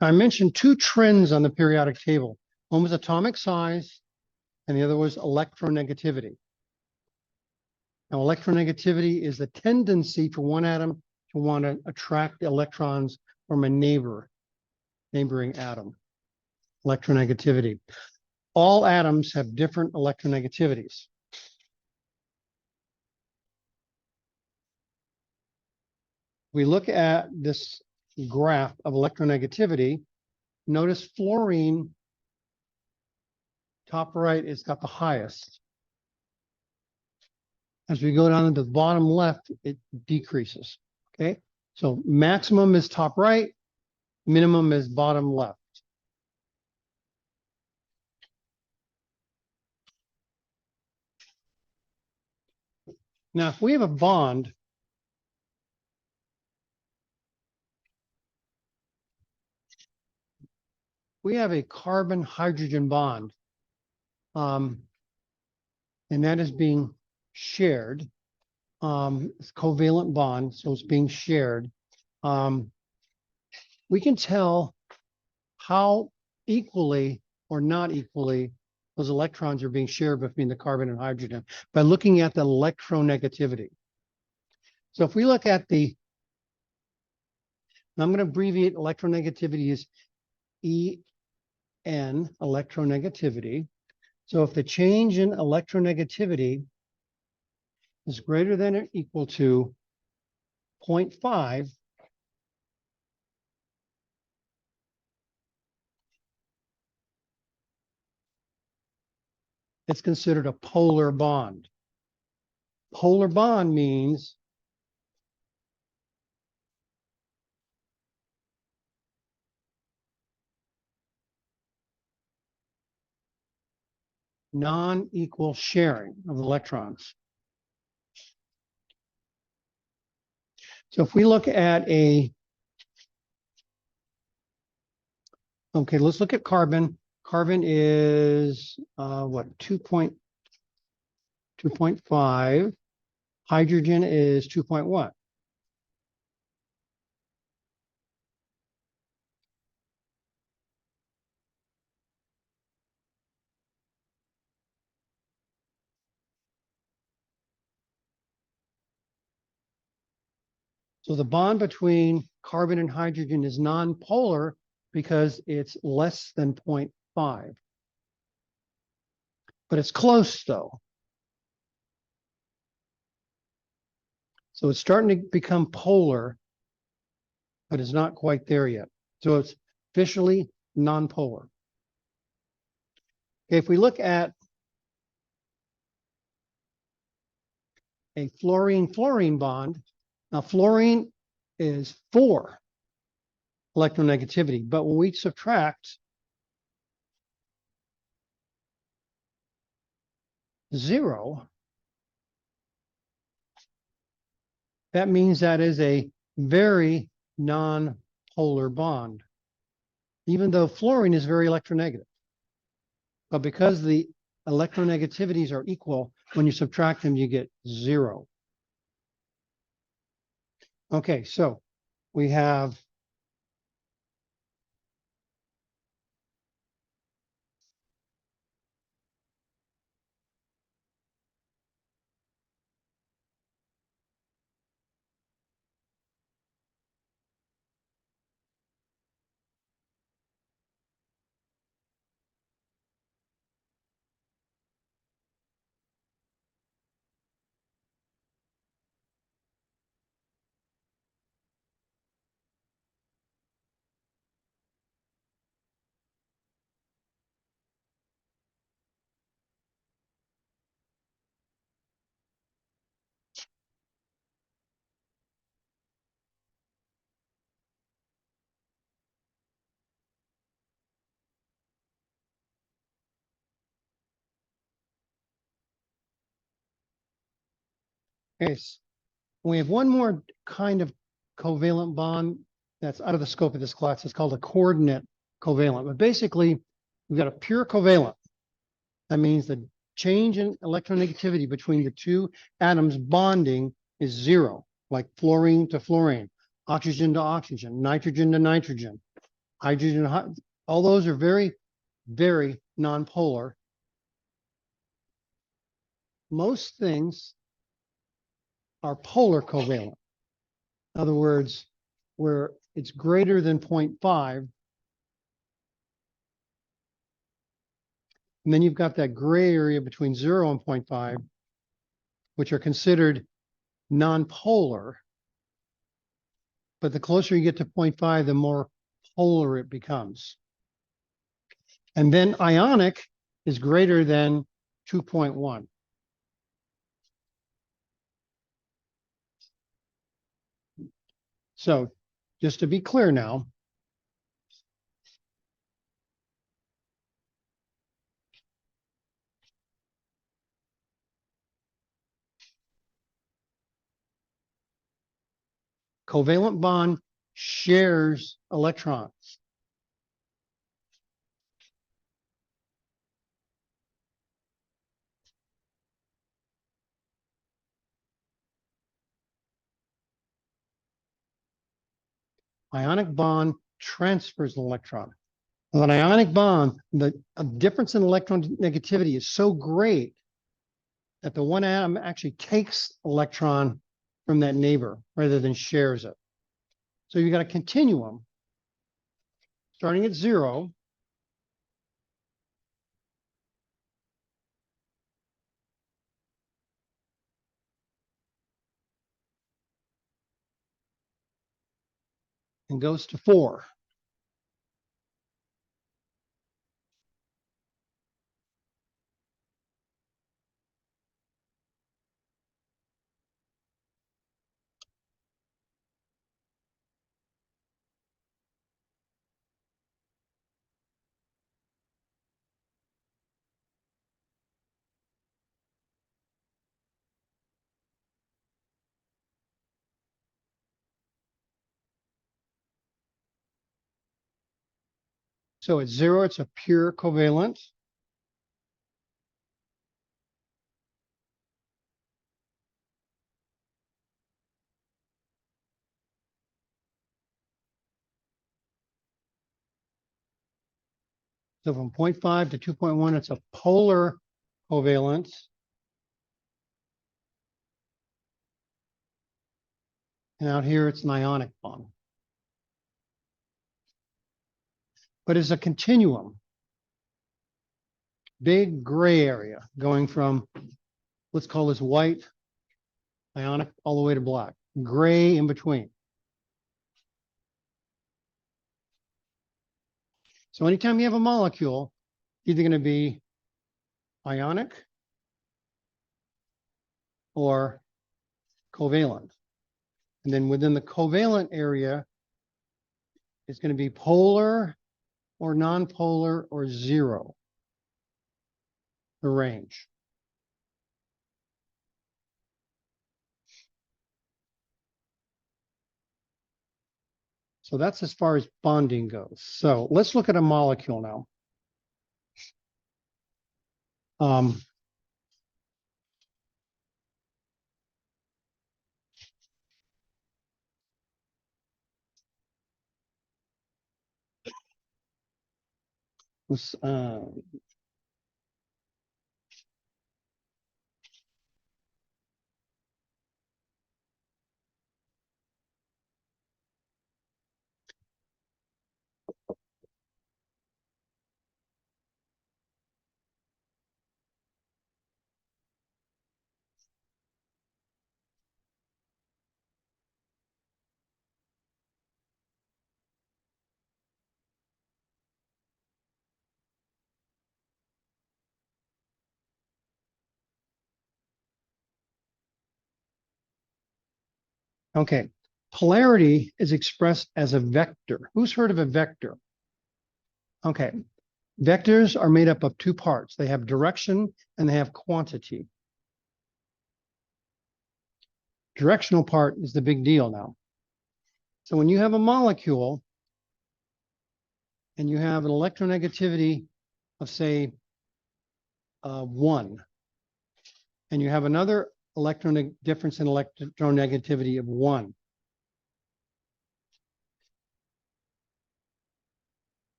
I mentioned two trends on the periodic table. One was atomic size, and the other was electronegativity. Now, electronegativity is the tendency for one atom to want to attract electrons from a neighboring atom. Electronegativity. All atoms have different electronegativities. We look at this graph of electronegativity. Notice fluorine, top right, is got the highest. As we go down to the bottom left, it decreases. Okay, so maximum is top right, minimum is bottom left. Now, if we have a bond, we have a carbon-hydrogen bond, and that is being shared. It's covalent bond, so it's being shared. We can tell how equally or not equally those electrons are being shared between the carbon and hydrogen by looking at the electronegativity. So if we look at I'm going to abbreviate electronegativity as EN, electronegativity. So if the change in electronegativity is greater than or equal to 0.5, it's considered a polar bond. Polar bond means non-equal sharing of electrons. So if we look at okay, let's look at carbon. Carbon is what, 2.5. Hydrogen is 2.1. So the bond between carbon and hydrogen is nonpolar because it's less than 0.5. But it's close though. So it's starting to become polar, but it's not quite there yet. So it's officially nonpolar. Okay, if we look at a fluorine-fluorine bond, now fluorine is 4 electronegativity, but when we subtract 0, that means that is a very non-polar bond, even though fluorine is very electronegative. But because the electronegativities are equal, when you subtract them, you get 0. Okay, so we have we have one more kind of covalent bond that's out of the scope of this class. It's called a coordinate covalent. But basically, we've got a pure covalent. That means the change in electronegativity between the two atoms bonding is 0, like fluorine to fluorine, oxygen to oxygen, nitrogen to nitrogen. hydrogen, all those are very, very nonpolar. Most things are polar covalent. In other words, where it's greater than 0.5. And then you've got that gray area between 0 and 0.5, which are considered nonpolar. But the closer you get to 0.5, the more polar it becomes. And then ionic is greater than 2.1. So just to be clear now, covalent bond shares electrons. Ionic bond transfers an electron. Well, an ionic bond, the difference in electron negativity is so great that the one atom actually takes electron from that neighbor rather than shares it. So you've got a continuum starting at 0. And goes to 4. So at 0, it's a pure covalent. So from 0.5 to 2.1, it's a polar covalent. And out here, it's an ionic bond. But it's a continuum. Big gray area going from, let's call this white, ionic, all the way to black. Gray in between. So anytime you have a molecule, either going to be ionic or covalent. And then within the covalent area, it's going to be polar or nonpolar or 0, the range. So that's as far as bonding goes. So let's look at a molecule now. Let's, okay, polarity is expressed as a vector. Who's heard of a vector? Okay, vectors are made up of 2 parts. They have direction and they have quantity. Directional part is the big deal now. So when you have a molecule and you have an electronegativity of, say, 1, and you have another difference in electronegativity of 1,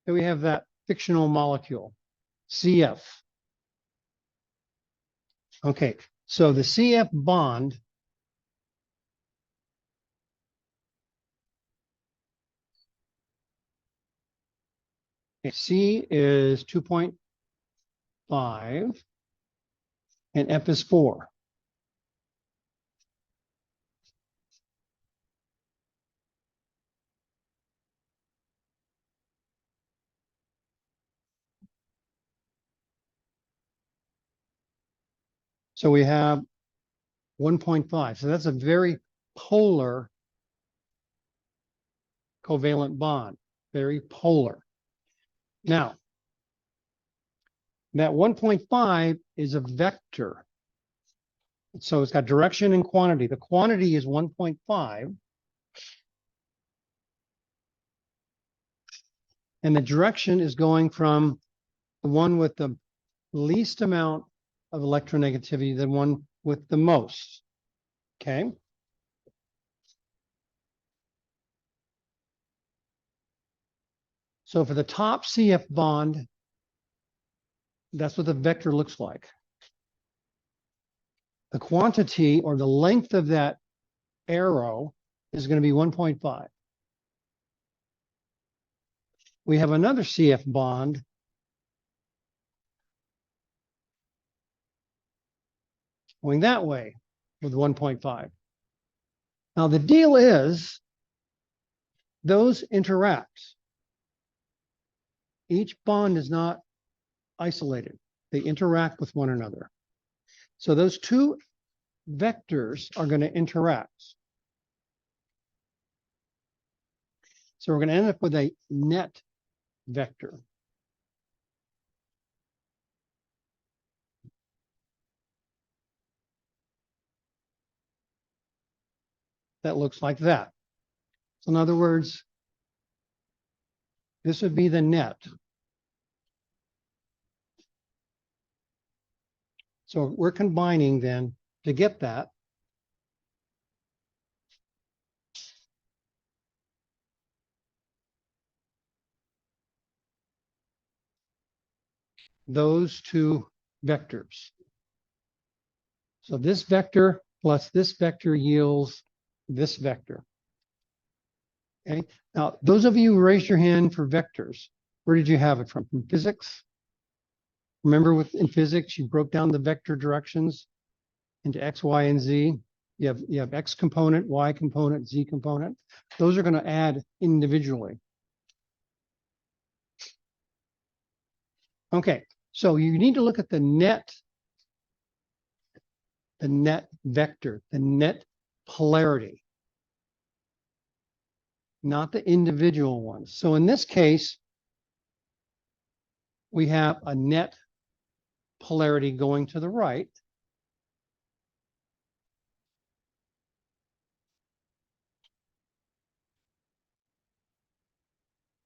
Then we have that fictional molecule, CF. Okay, so the CF bond C is 2.5 and F is 4. So we have 1.5. So that's a very polar covalent bond, very polar. Now, that 1.5 is a vector. So it's got direction and quantity. The quantity is 1.5. And the direction is going from the one with the least amount of electronegativity to the one with the most. Okay. So for the top CF bond, that's what the vector looks like. The quantity or the length of that arrow is going to be 1.5. We have another CF bond going that way with 1.5. Now the deal is those interact. Each bond is not isolated. They interact with one another. So those two vectors are going to interact. So we're going to end up with a net vector. That looks like that. So in other words, this would be the net. So we're combining then to get that. Those two vectors. So this vector plus this vector yields this vector. Okay. Now, those of you who raised your hand for vectors, where did you have it from? From physics? Remember in physics, you broke down the vector directions into X, Y, and Z. You have X component, Y component, Z component. Those are going to add individually. Okay, so you need to look at the net vector, the net polarity, not the individual ones. So in this case, we have a net polarity going to the right.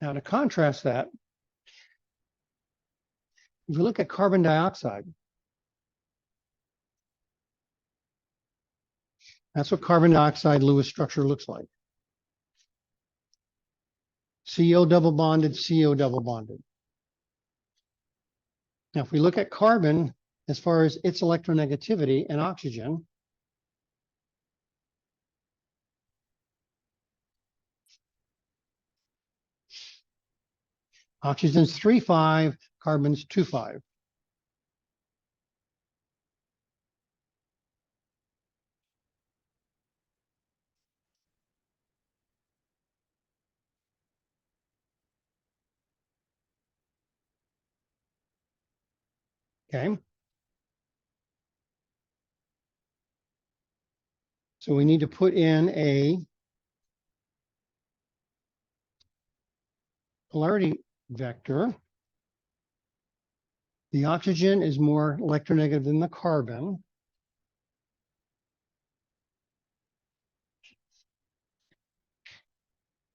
Now to contrast that, if you look at carbon dioxide, that's what carbon dioxide Lewis structure looks like. CO double bonded, CO double bonded. Now, if we look at carbon, as far as its electronegativity and oxygen, oxygen's 3,5, carbon's 2,5. Okay. So we need to put in a polarity vector. The oxygen is more electronegative than the carbon.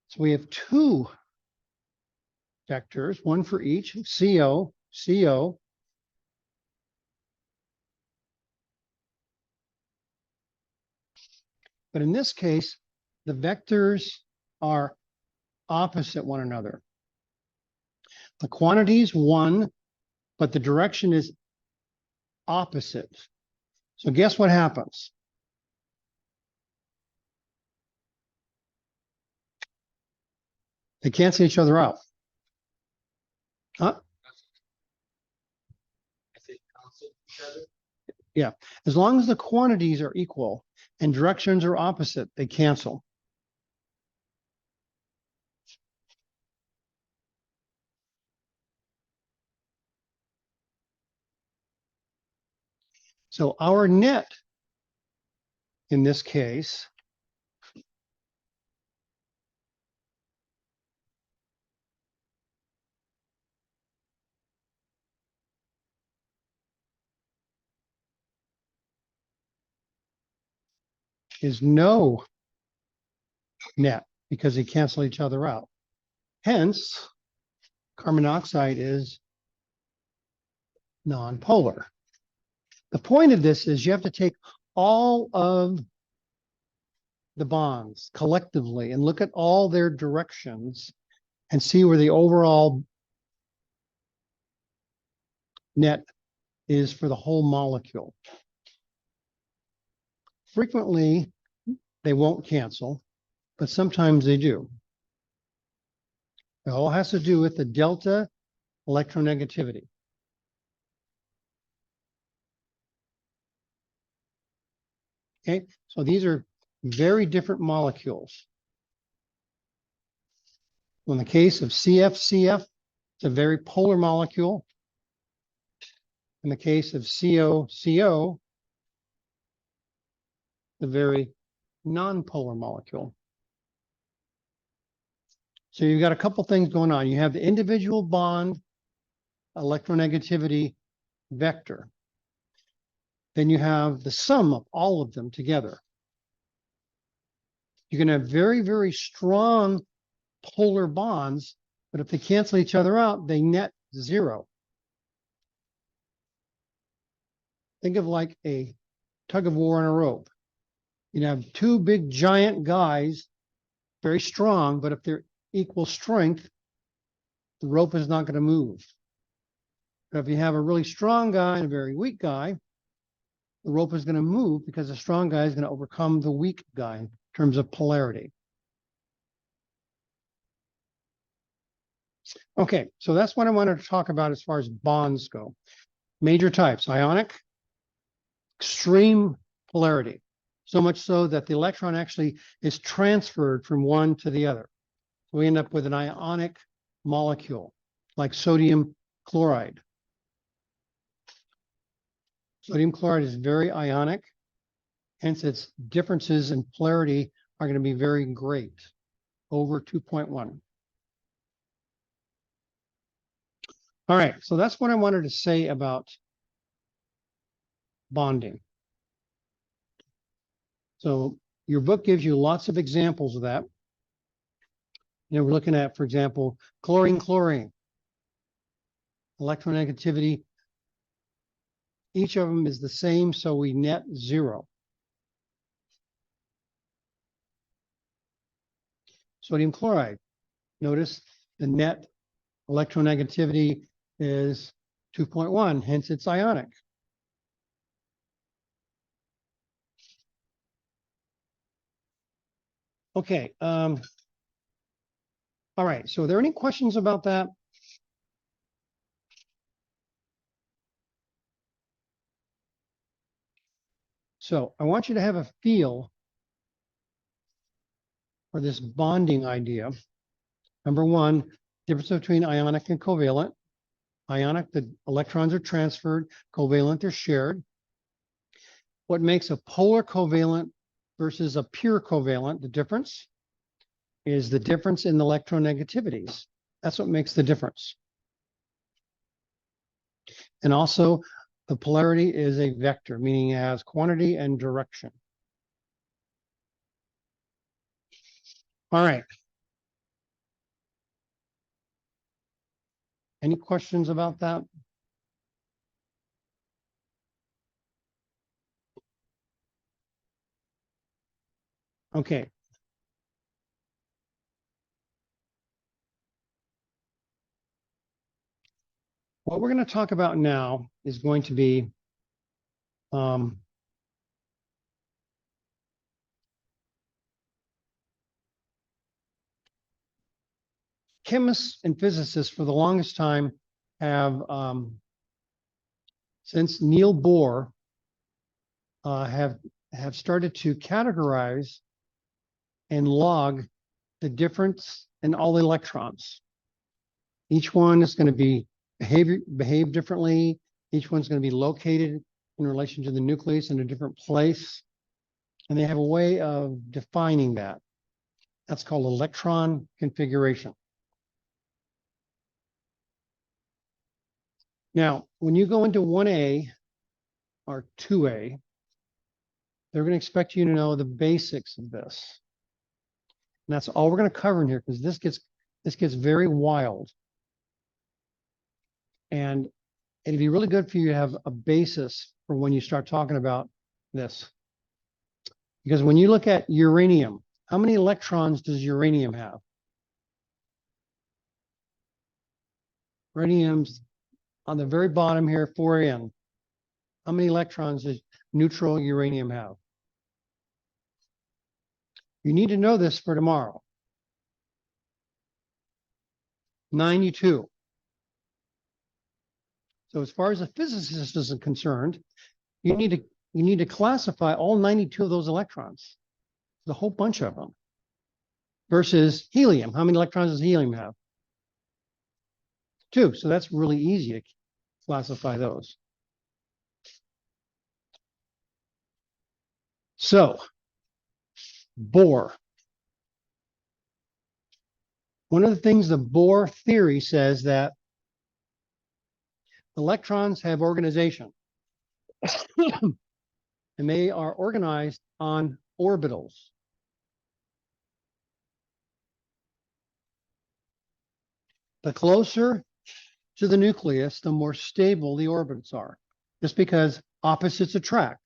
So we have two vectors, one for each, CO, CO. But in this case, the vectors are opposite one another. The quantity is 1, but the direction is opposite. So guess what happens? They cancel each other out. Huh? Yeah. As long as the quantities are equal and directions are opposite, they cancel. So our net in this case is no net because they cancel each other out. Hence, carbon dioxide is nonpolar. The point of this is you have to take all of the bonds collectively and look at all their directions and see where the overall net is for the whole molecule. Frequently, they won't cancel, but sometimes they do. It all has to do with the delta electronegativity. Okay, so these are very different molecules. In the case of CFCF, it's a very polar molecule. In the case of COCO, a very nonpolar molecule. So you've got a couple things going on. You have the individual bond electronegativity vector. Then you have the sum of all of them together. You can have very, very strong polar bonds, but if they cancel each other out, they net 0. Think of like a tug of war on a rope. You have two big giant guys, very strong, but if they're equal strength, the rope is not going to move. But if you have a really strong guy and a very weak guy, the rope is going to move because the strong guy is going to overcome the weak guy in terms of polarity. Okay, so that's what I wanted to talk about as far as bonds go. Major types: ionic, extreme polarity, so much so that the electron actually is transferred from one to the other. So we end up with an ionic molecule, like sodium chloride. Sodium chloride is very ionic, hence its differences in polarity are going to be very great, over 2.1. All right, so that's what I wanted to say about bonding. So your book gives you lots of examples of that. You know, we're looking at, for example, chlorine, electronegativity. Each of them is the same, so we net 0. Sodium chloride, notice the net electronegativity is 2.1, hence it's ionic. Okay, all right, so are there any questions about that? So I want you to have a feel for this bonding idea. Number one, difference between ionic and covalent. Ionic, the electrons are transferred. Covalent, they're shared. What makes a polar covalent versus a pure covalent, the difference is the difference in the electronegativities. That's what makes the difference. And also, the polarity is a vector, meaning it has quantity and direction. All right. Any questions about that? Okay. What we're going to talk about now is going to be chemists and physicists for the longest time have, since Niels Bohr, have started to categorize and log the difference in all electrons. Each one is going to be behave differently. Each one's going to be located in relation to the nucleus in a different place. And they have a way of defining that. That's called electron configuration. Now, when you go into 1A or 2A, they're going to expect you to know the basics of this. And that's all we're going to cover in here, because this gets very wild. And it'd be really good for you to have a basis for when you start talking about this. Because when you look at uranium, how many electrons does uranium have? Uranium's on the very bottom here, 4N. How many electrons does neutral uranium have? You need to know this for tomorrow. 92. So as far as a physicist is concerned, you need to classify all 92 of those electrons. There's a whole bunch of them. Versus helium. How many electrons does helium have? 2. So that's really easy to classify those. So, Bohr. One of the things the Bohr theory says that electrons have organization. And they are organized on orbitals. The closer to the nucleus, the more stable the orbits are, just because opposites attract.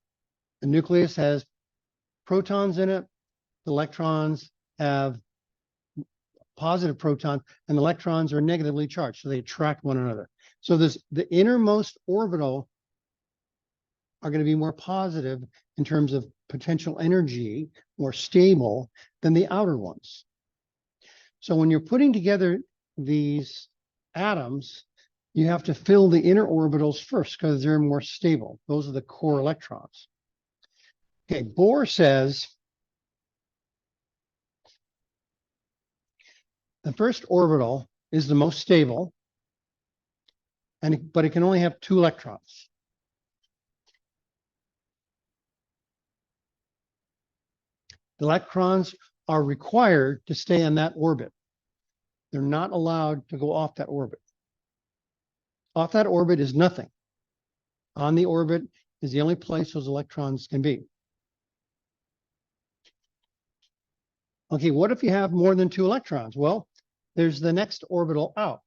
The nucleus has protons in it, the electrons have positive protons, and the electrons are negatively charged, so they attract one another. So the innermost orbital are going to be more positive in terms of potential energy, more stable than the outer ones. So when you're putting together these atoms, you have to fill the inner orbitals first because they're more stable. Those are the core electrons. Okay, Bohr says the first orbital is the most stable, but it can only have 2 electrons. The electrons are required to stay in that orbit. They're not allowed to go off that orbit. Off that orbit is nothing. On the orbit is the only place those electrons can be. Okay, what if you have more than 2 electrons? Well, there's the next orbital out.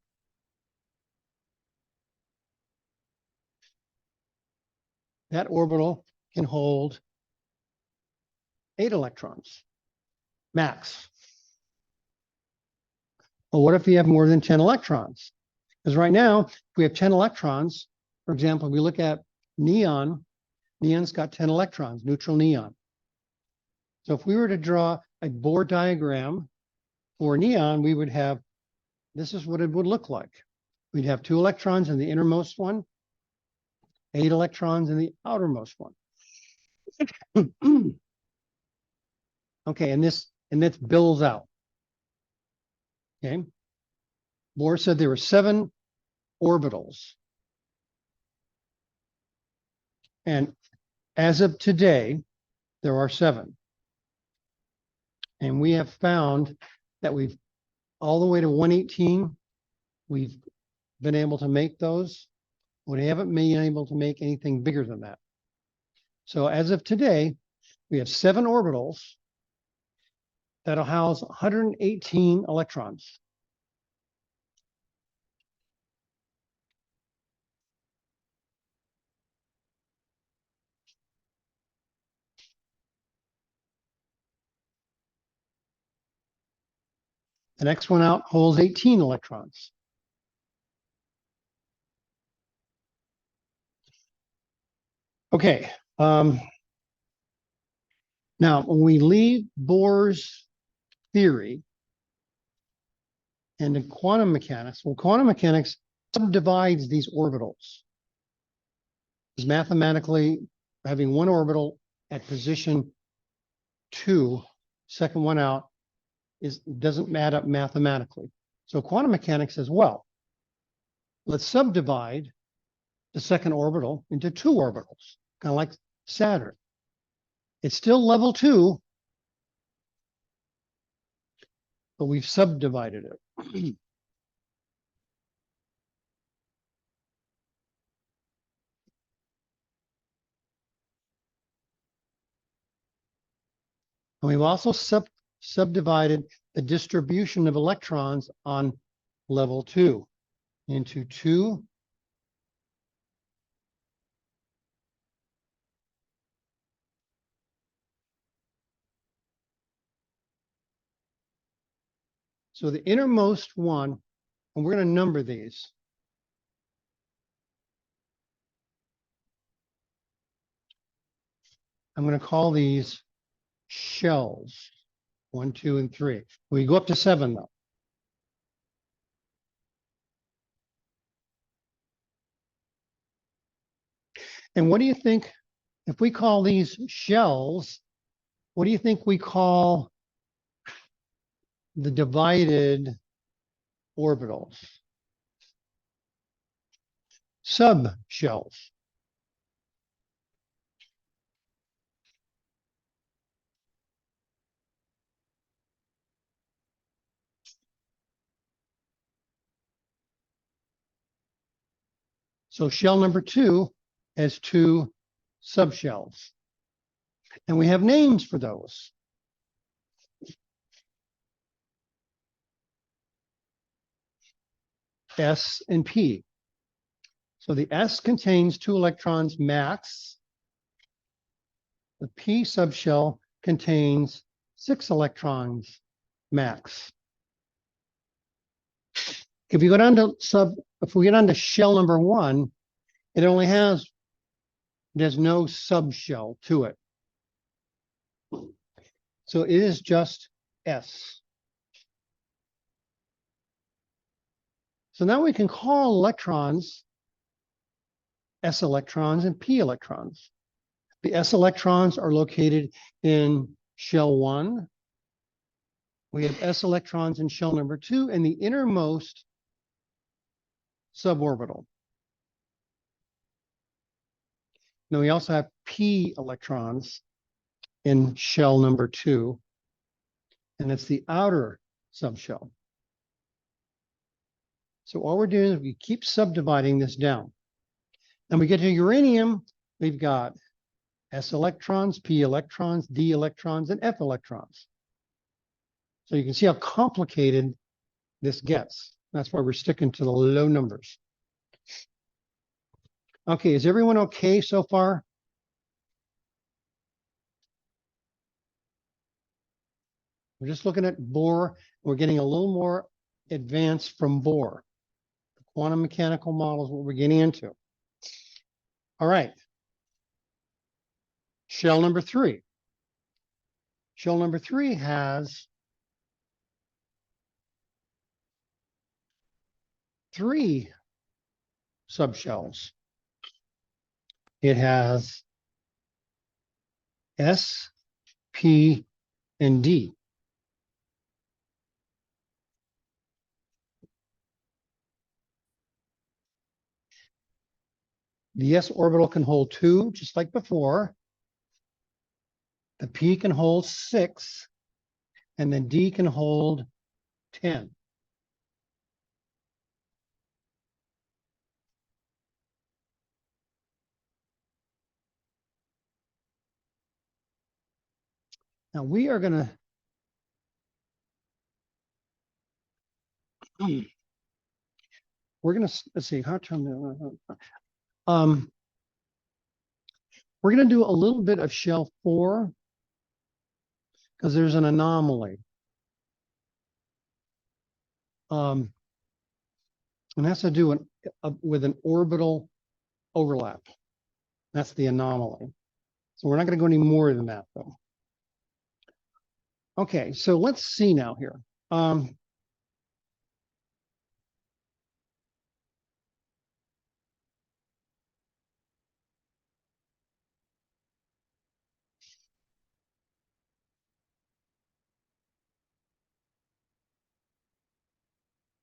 That orbital can hold 8 electrons, max. Well, what if you have more than 10 electrons? Because right now, if we have 10 electrons, for example, we look at neon, neon's got 10 electrons, neutral neon. So if we were to draw a Bohr diagram for neon, we would have, this is what it would look like. We'd have 2 electrons in the innermost one, 8 electrons in the outermost one. Okay, and this bills out. Okay. Bohr said there were 7 orbitals. And as of today, there are 7. And we have found that we've all the way to 118, we've been able to make those. We haven't been able to make anything bigger than that. So as of today, we have 7 orbitals that'll house 118 electrons. The next one out holds 18 electrons. Okay. Now, when we leave Bohr's theory and in quantum mechanics, well, quantum mechanics subdivides these orbitals. Is mathematically having one orbital at position 2, second one out, doesn't add up mathematically. So quantum mechanics says, well, let's subdivide the second orbital into 2 orbitals, kind of like Saturn. It's still level 2, but we've subdivided it. And we've also subdivided the distribution of electrons on level 2 into 2 so the innermost one, and we're going to number these. I'm going to call these shells, 1, 2, and 3. We go up to 7, though. And what do you think, if we call these shells, what do you think we call the divided orbitals? Subshells. So shell number 2 has 2 subshells. And we have names for those. S and P. So the S contains 2 electrons max. The P subshell contains 6 electrons max. If we go down to shell number 1, there's no subshell to it. So it is just S. So now we can call electrons S electrons and P electrons. The S electrons are located in shell 1. We have S electrons in shell number 2 and the innermost suborbital. Now we also have P electrons in shell number 2, and it's the outer subshell. So all we're doing is we keep subdividing this down. And we get to uranium, we've got S electrons, P electrons, D electrons, and F electrons. So you can see how complicated this gets. That's why we're sticking to the low numbers. Okay, is everyone okay so far? We're just looking at Bohr. We're getting a little more advanced from Bohr. The quantum mechanical model is what we're getting into. All right. Shell number 3. Shell number 3 has 3 subshells. It has S, P, and D. The S orbital can hold 2, just like before. The P can hold 6, and then D can hold 10. Now we are going to let's see how we're going to do a little bit of shell 4 because there's an anomaly. And it has to do with an orbital overlap. That's the anomaly. So we're not going to go any more than that, though. Okay, so let's see now here.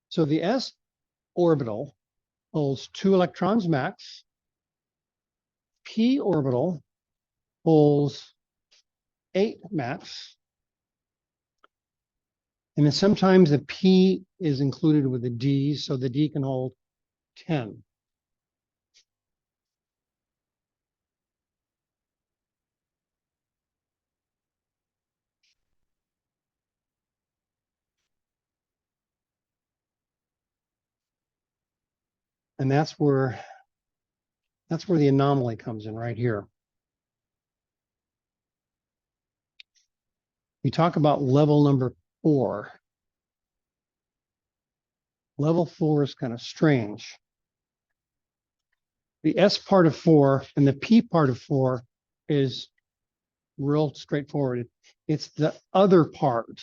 So the s orbital holds 2 electrons max. P orbital holds 8 max. And then sometimes the P is included with the D, so the D can hold 10. And that's where the anomaly comes in right here. We talk about level number 4. Level 4 is kind of strange. The S part of 4 and the P part of 4 is real straightforward. It's the other part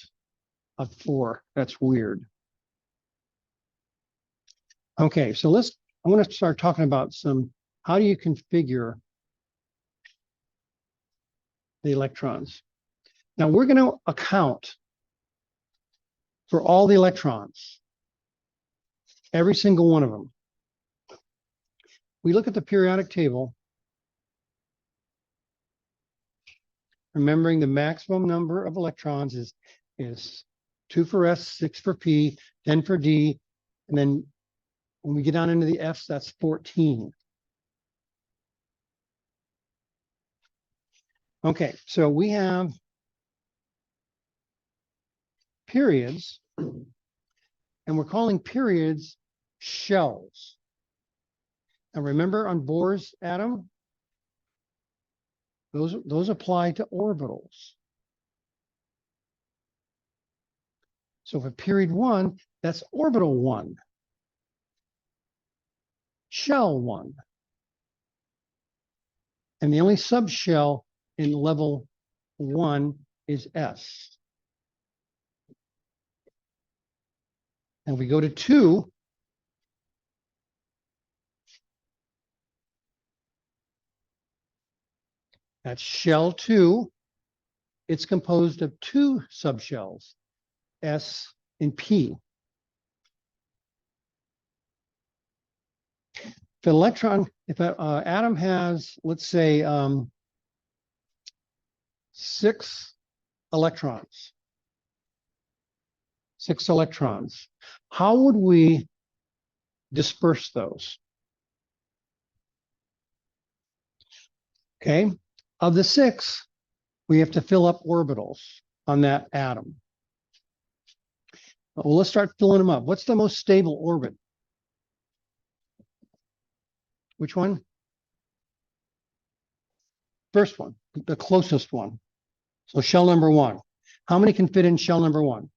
of 4 that's weird. Okay, so I want to start talking about how do you configure the electrons. Now we're going to account for all the electrons, every single one of them. We look at the periodic table, remembering the maximum number of electrons is 2 for S, 6 for P, 10 for D, and then when we get down into the F's, that's 14. Okay, so we have periods, and we're calling periods shells. Now remember on Bohr's atom, those apply to orbitals. So for period 1, that's orbital 1, shell 1. And the only subshell in level 1 is S. And we go to 2, that's shell 2. It's composed of 2 subshells, S and P. If an atom has, let's say, 6 electrons, how would we disperse those? Okay, of the 6, we have to fill up orbitals on that atom. Well, let's start filling them up. What's the most stable orbit? Which one? First one, the closest one. So shell number 1. How many can fit in shell number 1?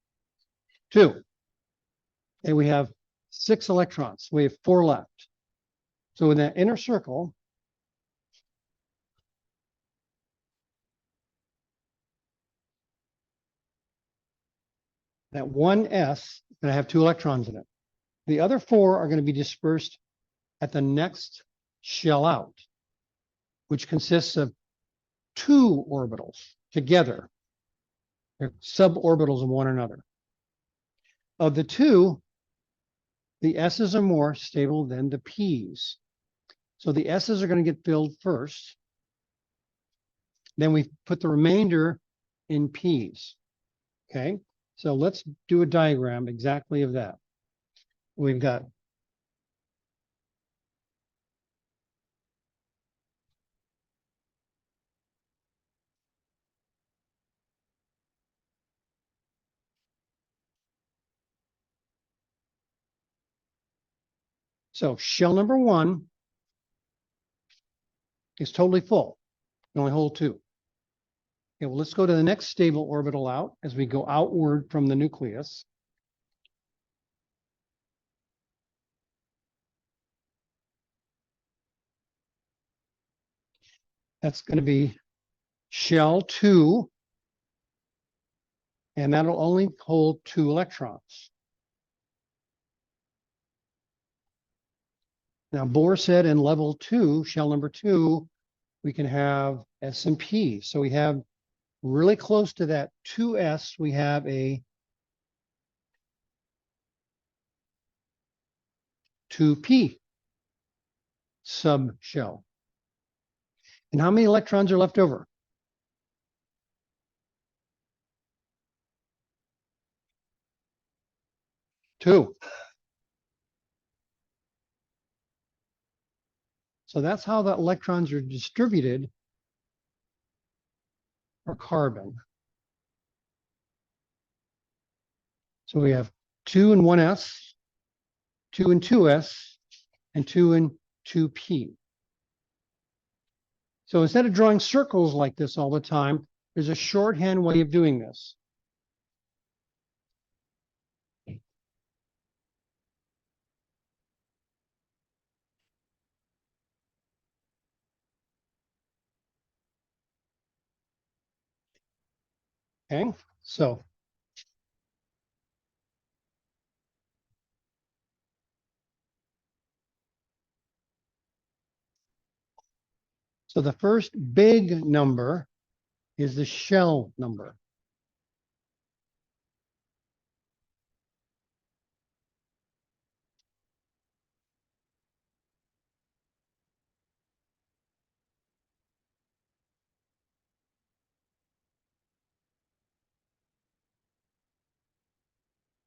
2. And we have 6 electrons. We have 4 left. So in that inner circle, that one S is going to have 2 electrons in it. The other 4 are going to be dispersed at the next shell out, which consists of 2 orbitals together. They're suborbitals of one another. Of the 2, the S's are more stable than the P's. So the S's are going to get filled first. Then we put the remainder in P's. Okay, so let's do a diagram exactly of that. We've got so shell number 1 is totally full. You only hold 2. Okay, well, let's go to the next stable orbital out as we go outward from the nucleus. That's going to be shell 2, and that'll only hold 2 electrons. Now, Bohr said in level 2, shell number 2, we can have S and P. So we have really close to that 2s, we have a 2p subshell. And how many electrons are left over? 2. So that's how the electrons are distributed for carbon. So we have 2 and 1s, 2 and 2s, and 2 and 2p. So instead of drawing circles like this all the time, there's a shorthand way of doing this. Okay, so the first big number is the shell number.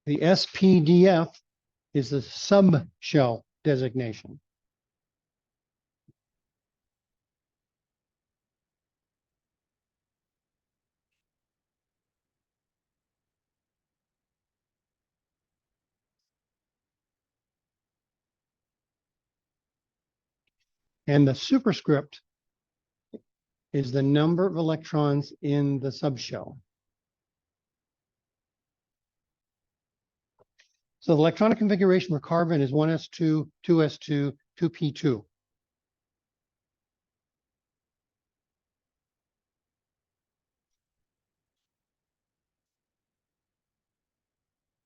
The SPDF is the subshell designation. And the superscript is the number of electrons in the subshell. So the electronic configuration for carbon is 1s2, 2s2, 2p2.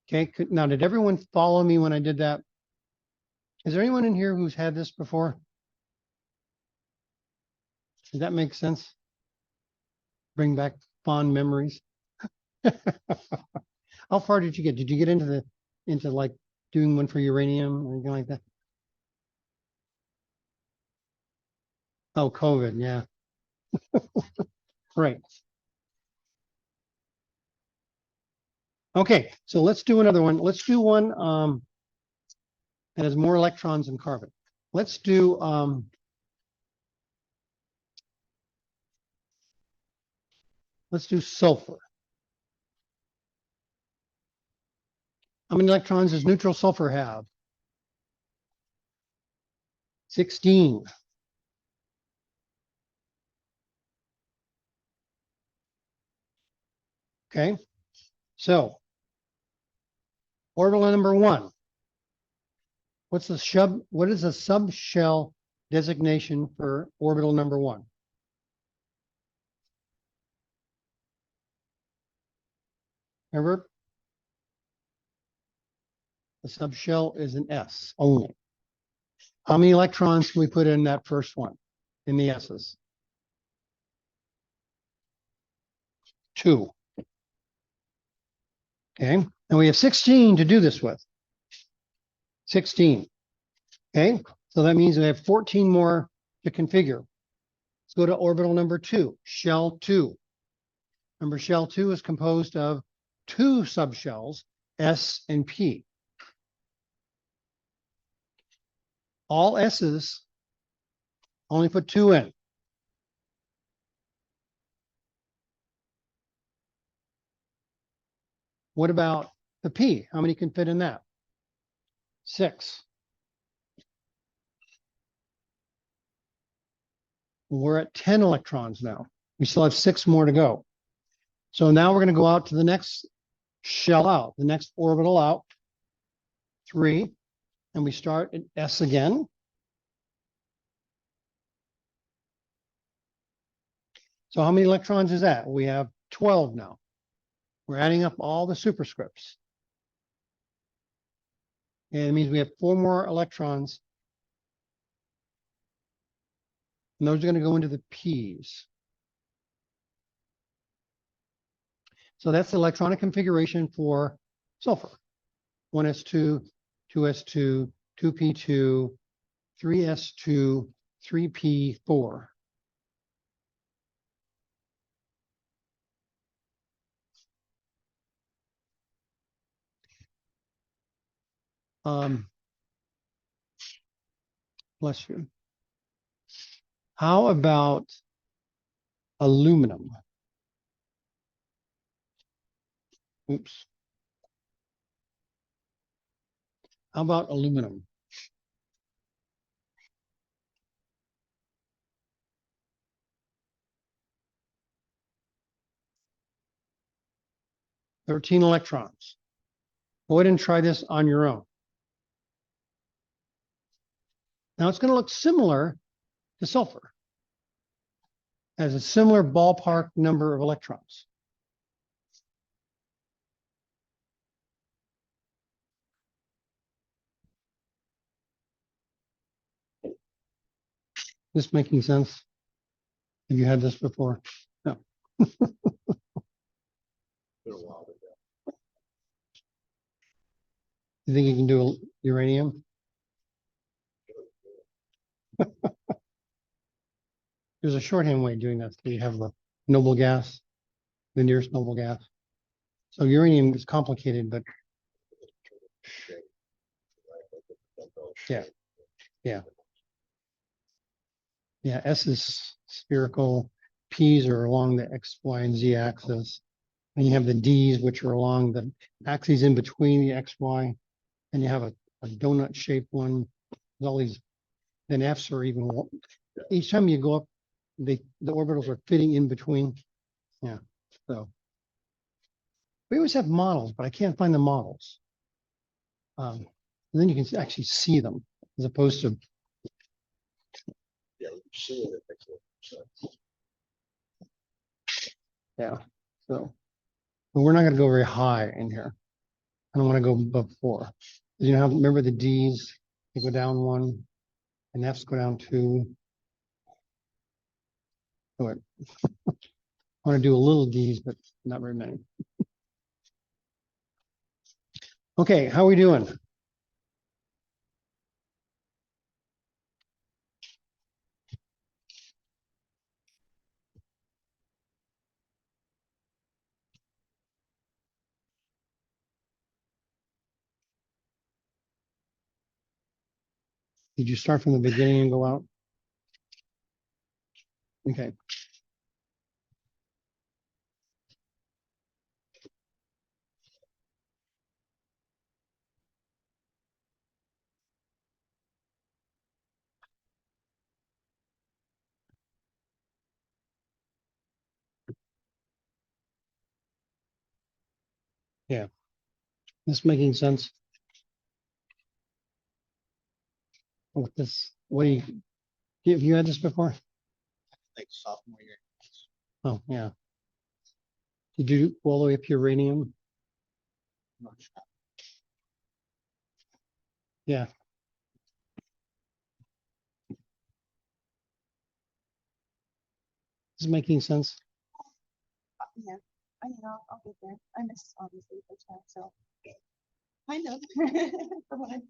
Okay, now did everyone follow me when I did that? Is there anyone in here who's had this before? Does that make sense? Bring back fond memories. How far did you get? Did you get into like doing one for uranium or anything like that? Oh, COVID, yeah. Right. Okay, so let's do another one. Let's do one that has more electrons than carbon. Let's do sulfur. How many electrons does neutral sulfur have? 16. Okay, so orbital number 1. What is the subshell designation for orbital number 1? Remember, the subshell is an S only. How many electrons can we put in that first one, in the S's? 2. Okay, and we have 16 to do this with. 16. Okay, so that means we have 14 more to configure. Let's go to orbital number 2, shell 2. Remember, shell 2 is composed of 2 subshells, S and P. All S's, only put 2 in. What about the P? How many can fit in that? 6. We're at 10 electrons now. We still have 6 more to go. So now we're going to go out to the next shell out, the next orbital out, 3, and we start at S again. So how many electrons is that? We have 12 now. We're adding up all the superscripts. And it means we have 4 more electrons. And those are going to go into the P's. So that's the electronic configuration for sulfur. 1s2, 2s2, 2p2, 3s2, 3p4. Bless you. How about aluminum? Oops. How about aluminum? Thirteen electrons. Go ahead and try this on your own. Now it's going to look similar to sulfur. Has a similar ballpark number of electrons. This making sense? Have you had this before? No. You think you can do uranium? There's a shorthand way of doing that. So you have the noble gas, the nearest noble gas. So uranium is complicated, but yeah, yeah. Yeah, S is spherical, P's are along the X, Y, and Z axis. And you have the D's, which are along the axes in between the X, Y. And you have a donut shaped one. With all these, then F's are even, each time you go up, the orbitals are fitting in between. Yeah, so. We always have models, but I can't find the models. And then you can actually see them as opposed to. Yeah, see it. Yeah, so. But we're not going to go very high in here. I don't want to go above 4. You know how, remember the D's, they go down 1 and F's go down 2. Oh, wait. I want to do a little D's, but not very many. Okay, how are we doing? Did you start from the beginning and go out? Okay. Yeah. This making sense? With this, what do you, have you had this before? Like sophomore year. Oh, yeah. Did you go all the way up to uranium? Yeah. This is making sense. Yeah, I know, I'll get there. I missed obviously first time, so. I know. From what I-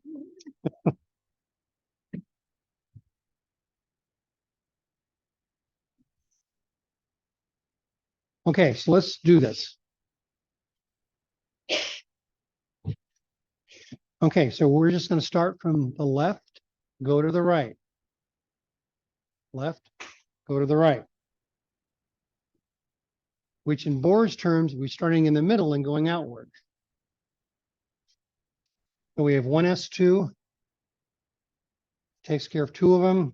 Okay, so let's do this. Okay, so we're just going to start from the left, go to the right. Left, go to the right. Which in Bohr's terms, we're starting in the middle and going outward. So we have 1s2, takes care of 2 of them.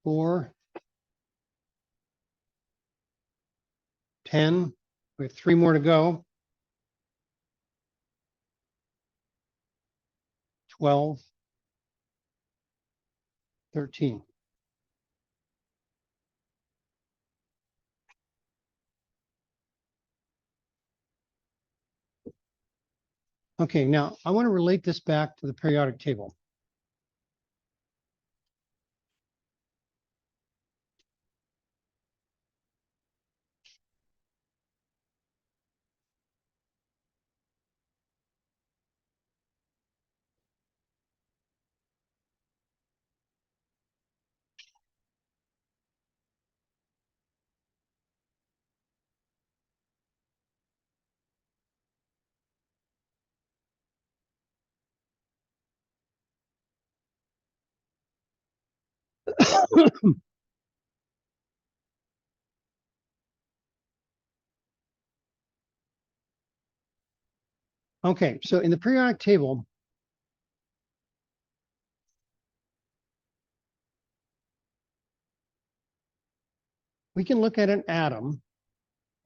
4, 10, we have 3 more to go. 12, 13. Okay, now I want to relate this back to the periodic table. Okay, so in the periodic table, we can look at an atom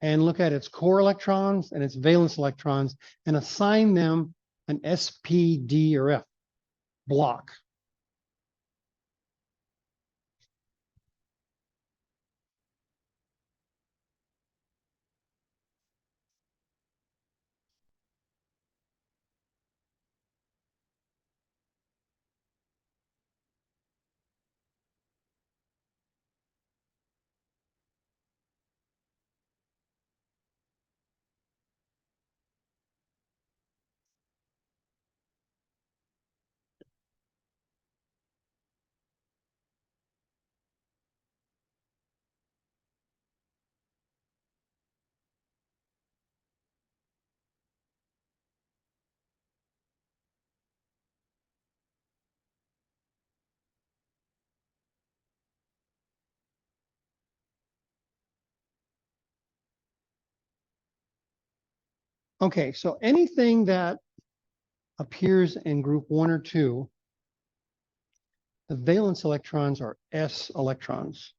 and look at its core electrons and its valence electrons and assign them an S, P, D, or F block. Okay, so anything that appears in group 1 or 2, the valence electrons are S electrons.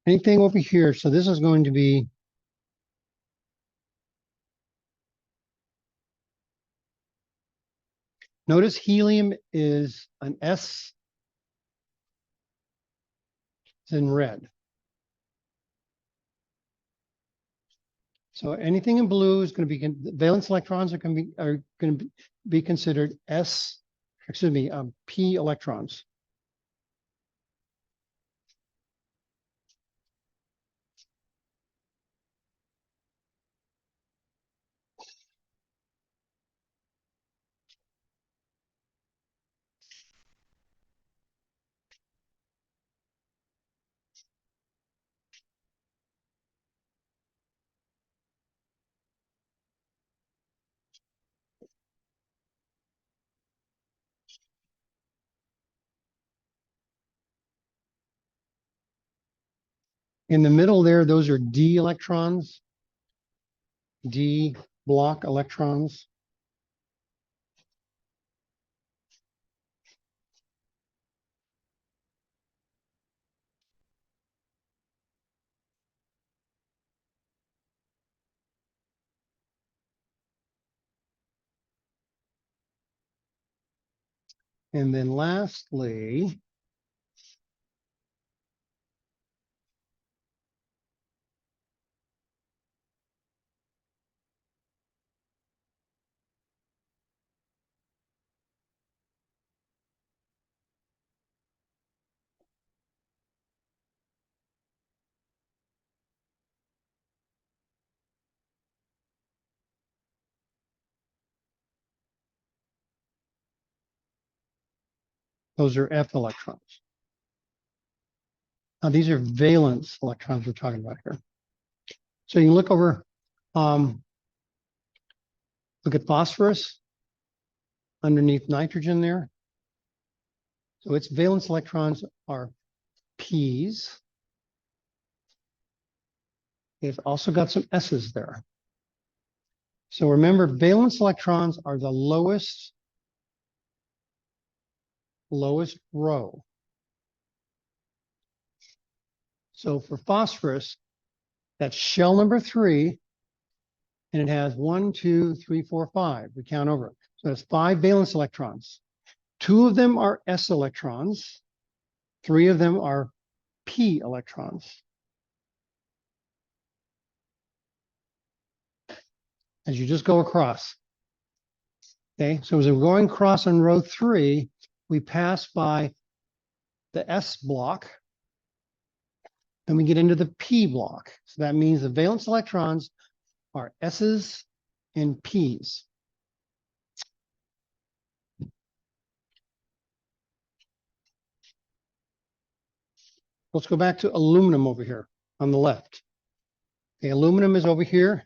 Anything over here, so this is going to be notice helium is an S, it's in red. So anything in blue is going to be, valence electrons are going to be considered P electrons. In the middle there, those are D electrons, D block electrons. And then lastly, those are F electrons. Now these are valence electrons we're talking about here. So you can look over, look at phosphorus. underneath nitrogen there. So its valence electrons are P's. It's also got some S's there. So remember, valence electrons are the lowest row. So for phosphorus, that's shell number 3, and it has 1, 2, 3, 4, 5. We count over. So that's 5 valence electrons. 2 of them are S electrons. 3 of them are P electrons. As you just go across. Okay, so as we're going across on row 3, we pass by the S block, and we get into the P block. So that means the valence electrons are S's and P's. Let's go back to aluminum over here on the left. Okay, aluminum is over here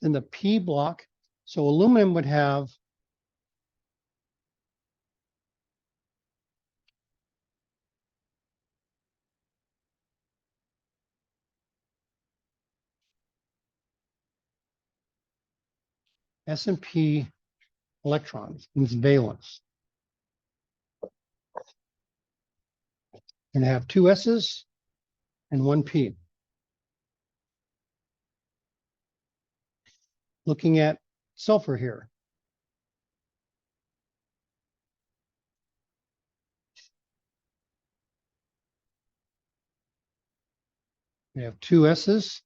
in the P block. So aluminum would have S and P electrons in its valence. And have 2 S's and 1 P. Looking at sulfur here. We have 2 S's,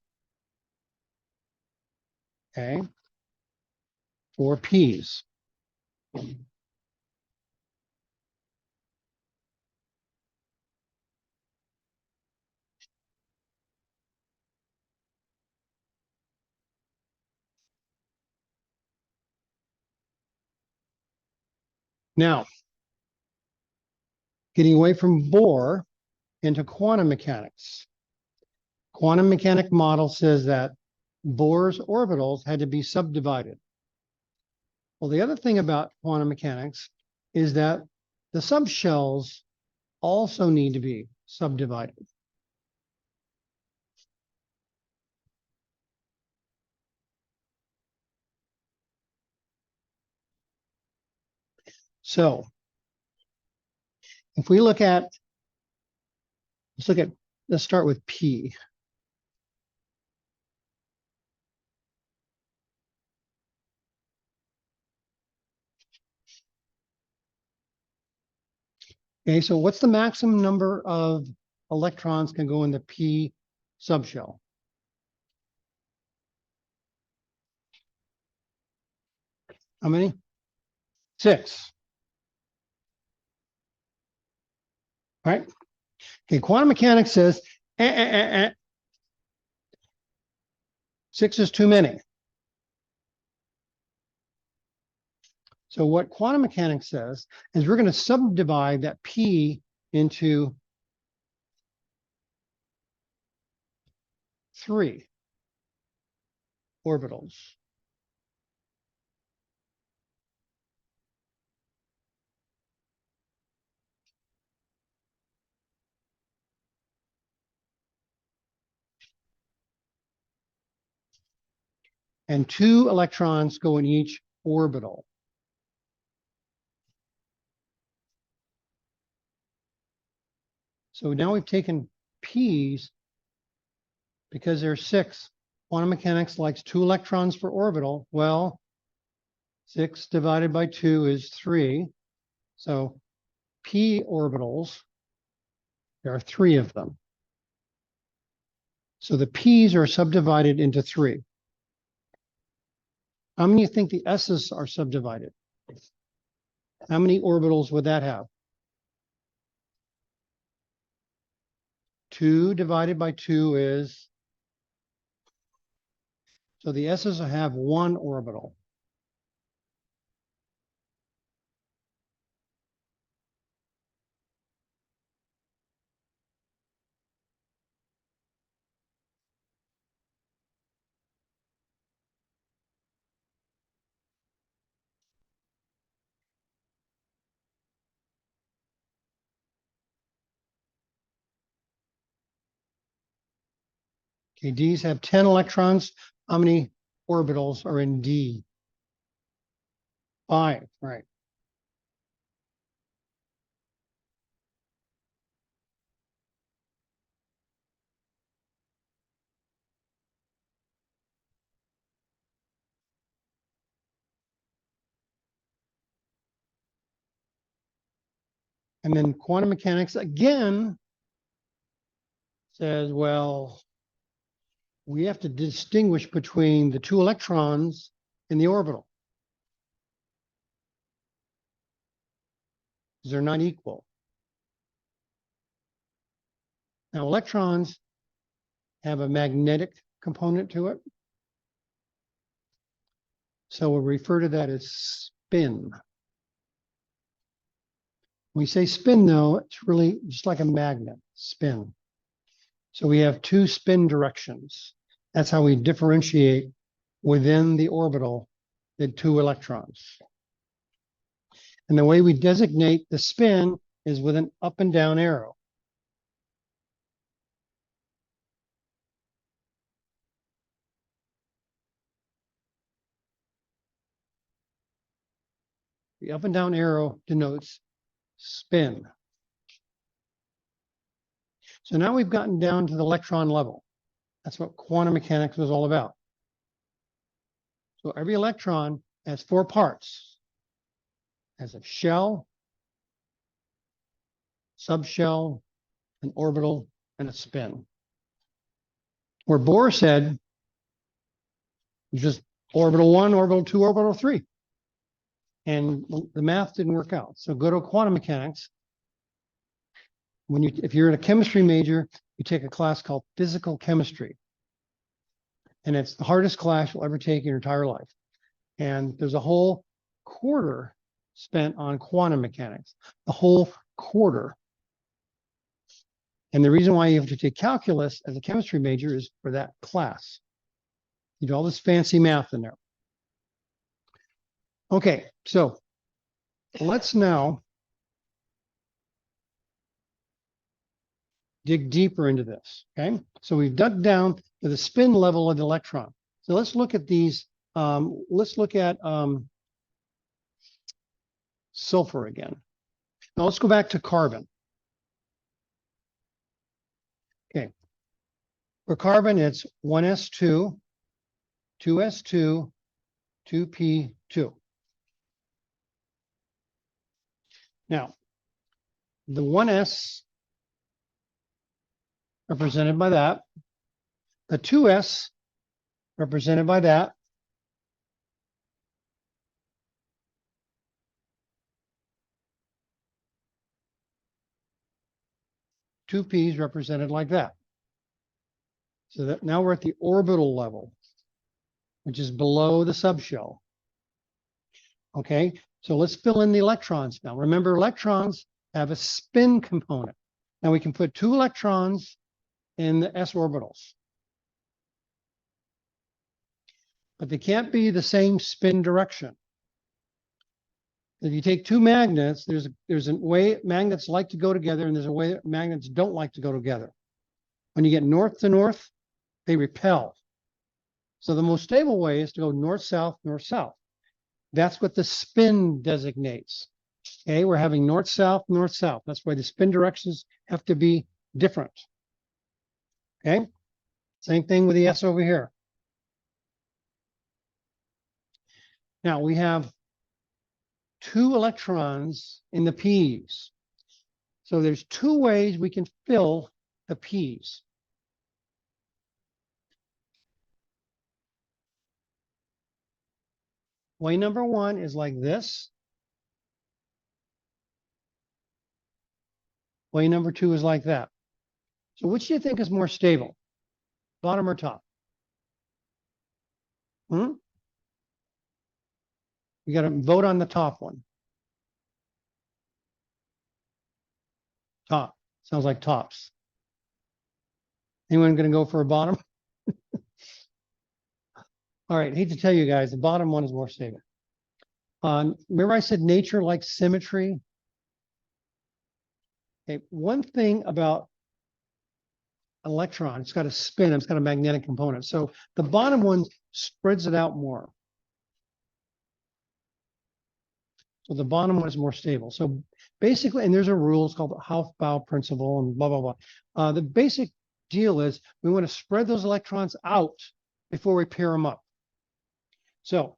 okay, 4 P's. Now, getting away from Bohr into quantum mechanics. Quantum mechanic model says that Bohr's orbitals had to be subdivided. Well, the other thing about quantum mechanics is that the subshells also need to be subdivided. So if we look at, let's start with P. Okay, so what's the maximum number of electrons can go in the P subshell? How many? 6. Right? Okay, quantum mechanics says 6 is too many. So what quantum mechanics says is we're going to subdivide that P into 3 orbitals. And 2 electrons go in each orbital. So now we've taken P's because there's 6. Quantum mechanics likes 2 electrons per orbital. Well, 6 divided by 2 is 3. So P orbitals, there are 3 of them. So the P's are subdivided into 3. How many do you think the S's are subdivided? How many orbitals would that have? 2 divided by 2 is, so the S's have 1 orbital. Okay, Ds have 10 electrons. How many orbitals are in D? 5, right. And then quantum mechanics again says, well, we have to distinguish between the 2 electrons in the orbital. They're not equal. Now, electrons have a magnetic component to it. So we'll refer to that as spin. When we say spin, though, it's really just like a magnet, spin. So we have 2 spin directions. That's how we differentiate within the orbital the 2 electrons. And the way we designate the spin is with an up and down arrow. The up and down arrow denotes spin. So now we've gotten down to the electron level. That's what quantum mechanics was all about. So every electron has 4 parts. It has a shell, subshell, an orbital, and a spin. Where Bohr said, just orbital 1, orbital 2, orbital 3. And the math didn't work out. So go to quantum mechanics. If you're in a chemistry major, you take a class called physical chemistry. And it's the hardest class you'll ever take in your entire life. And there's a whole quarter spent on quantum mechanics, the whole quarter. And the reason why you have to take calculus as a chemistry major is for that class. You do all this fancy math in there. Okay, so let's now dig deeper into this, okay? So we've dug down to the spin level of the electron. So let's look at these, let's look at sulfur again. Now let's go back to carbon. Okay, for carbon, it's 1s2, 2s2, 2p2. Now, the 1s represented by that, the 2s represented by that, two p's represented like that. So that now we're at the orbital level, which is below the subshell. Okay, so let's fill in the electrons now. Remember, electrons have a spin component. Now we can put 2 electrons in the s orbitals, but they can't be the same spin direction. If you take 2 magnets, there's a way magnets like to go together, and there's a way that magnets don't like to go together. When you get north to north, they repel. So the most stable way is to go north-south, north-south. That's what the spin designates. Okay, we're having north-south, north-south. That's why the spin directions have to be different. Okay, same thing with the S over here. Now we have 2 electrons in the p's. So there's 2 ways we can fill the p's. Way number 1 is like this. Way number 2 is like that. So which do you think is more stable? Bottom or top? You got to vote on the top one. Top. Sounds like tops. Anyone going to go for a bottom? All right, hate to tell you guys, the bottom one is more stable. Remember I said nature likes symmetry? Okay, one thing about electron. It's got a spin. It's got a magnetic component. So the bottom one spreads it out more. So the bottom one is more stable. So basically, and there's a rule, it's called the Hofbauer principle and blah, blah, blah. The basic deal is we want to spread those electrons out before we pair them up. So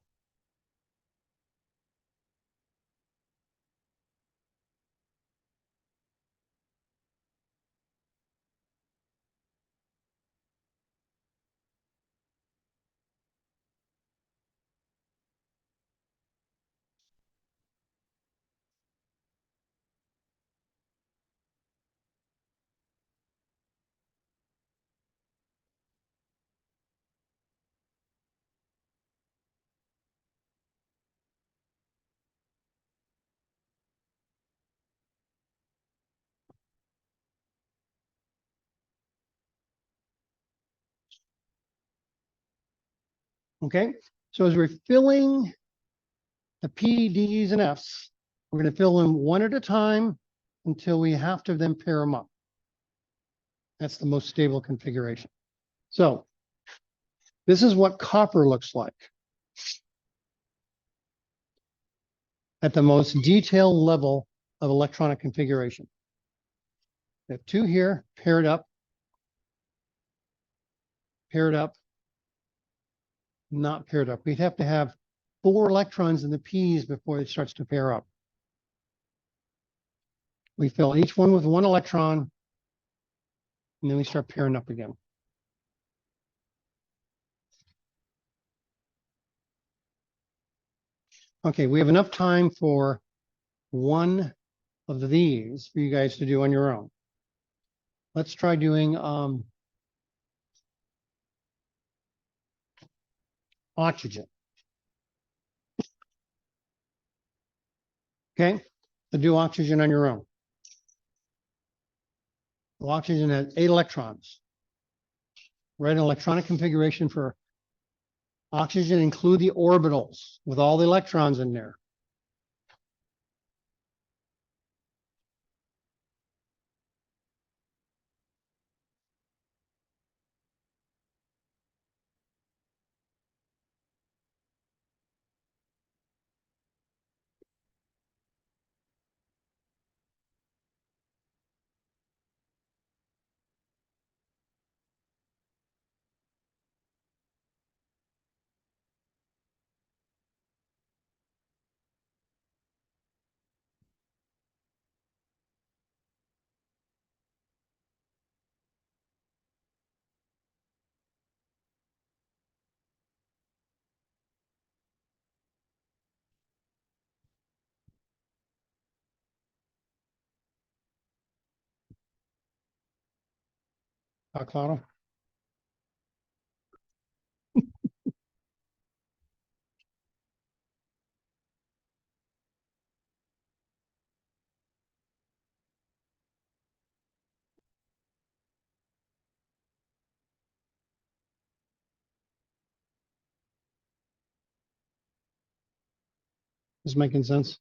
okay, so as we're filling the P, D's, and F's, we're going to fill them one at a time until we have to then pair them up. That's the most stable configuration. So this is what copper looks like at the most detailed level of electronic configuration. We have two here, paired up, not paired up. We'd have to have 4 electrons in the P's before it starts to pair up. We fill each one with 1 electron, and then we start pairing up again. Okay, we have enough time for one of these for you guys to do on your own. Let's try doing oxygen. Okay, so do oxygen on your own. Well, oxygen has 8 electrons. Write an electronic configuration for oxygen, include the orbitals with all the electrons in there. Claudio? Is making sense?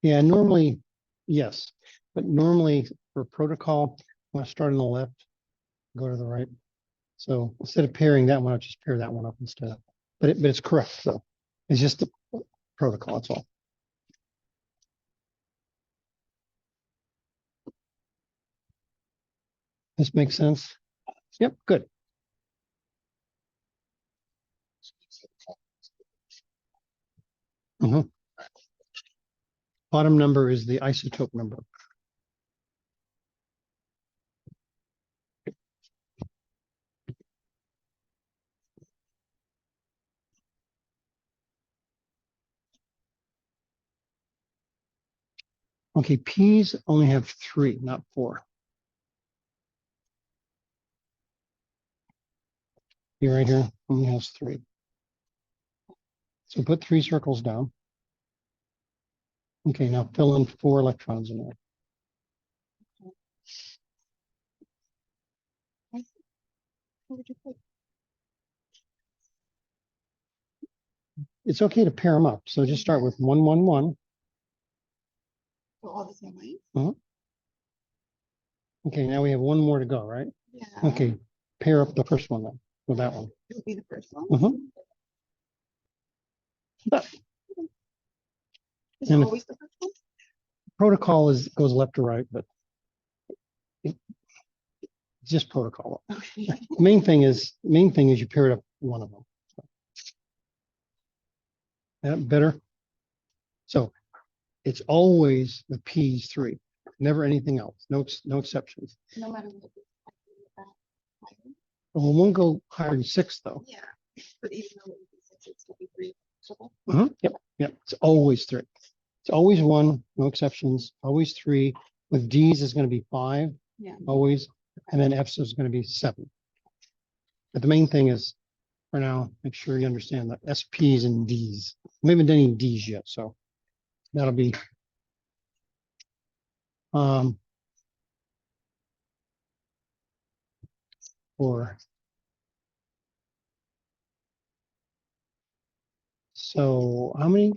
Yeah, normally, yes, but normally for protocol, when I start on the left, go to the right. So instead of pairing that one, I'll just pair that one up instead. But it's correct, so it's just the protocol, that's all. This makes sense? Yep, good. Bottom number is the isotope number. Okay, P's only have 3, not 4. Here, right here, only has 3. So put 3 circles down. Okay, now fill in 4 electrons in there. What would you put? It's okay to pair them up. So just start with 1, 1, 1. All the same way. Okay, now we have one more to go, right? Yeah. Okay, pair up the first one then with that one. It would be the first one. Is it And- always the first one? Protocol goes left to right, but it's just protocol. Okay. Main thing is you paired up one of them. That better? So it's always the P's 3, never anything else, no exceptions. No matter what. Higher. Well, we won't go higher than 6 though. Yeah, but even though it would be 6, it'd still be 3. So, Yep, it's always 3. It's always 1, no exceptions, always 3. With D's is going to be 5, yeah. always, and then F's is going to be 7. But the main thing is, for now, make sure you understand that SP's and D's. We haven't done any D's yet, so that'll be for. So how many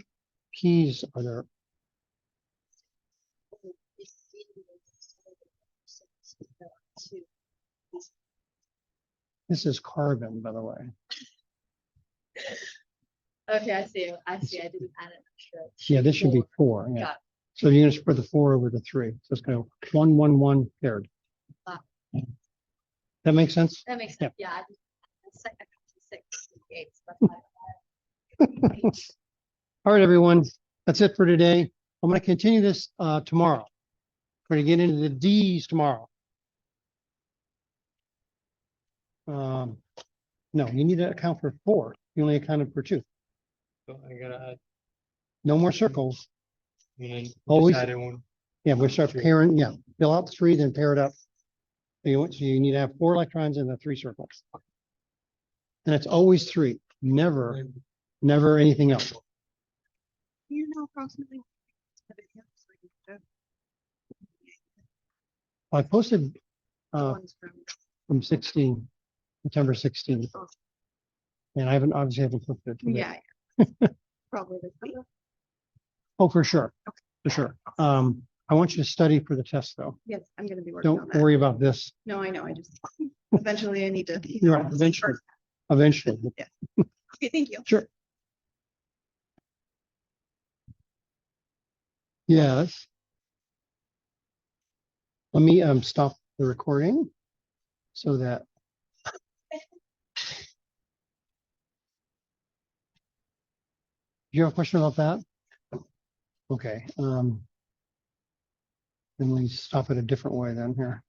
P's are there? This is carbon, by the way. Okay, I see. I see. I didn't add it. Yeah, this should be 4. Yeah. Got it. So you're going to spread the 4 over the 3. So it's going to 1, 1, 1 paired. Ah. That makes sense? That makes Yeah. sense. Yeah. I just, I got 6, 8. So that's fine. All right, everyone. That's it for today. I'm going to continue this tomorrow. We're going to get into the D's tomorrow. No, you need to account for 4. You only accounted for 2. So I gotta add, No more circles. and then Always- just add in one. Yeah, we'll start pairing. Yeah, fill out the 3, then pair it up. So you need to have 4 electrons in the 3 circles. And it's always 3, never anything else. You know approximately. I posted The from 16, September 16th. Oh. And I obviously haven't looked at it today. Yeah. Probably this week. Oh, for sure, for sure. I want you to study for the test though. Yes, I'm gonna be working on Don't that. worry about this. No, I know, I just, eventually I need to. You're right, eventually. Eventually. Okay, thank you. Sure. Yes. Let me stop the recording so that. Do you have a question about that? Okay, then we stop it a different way then here.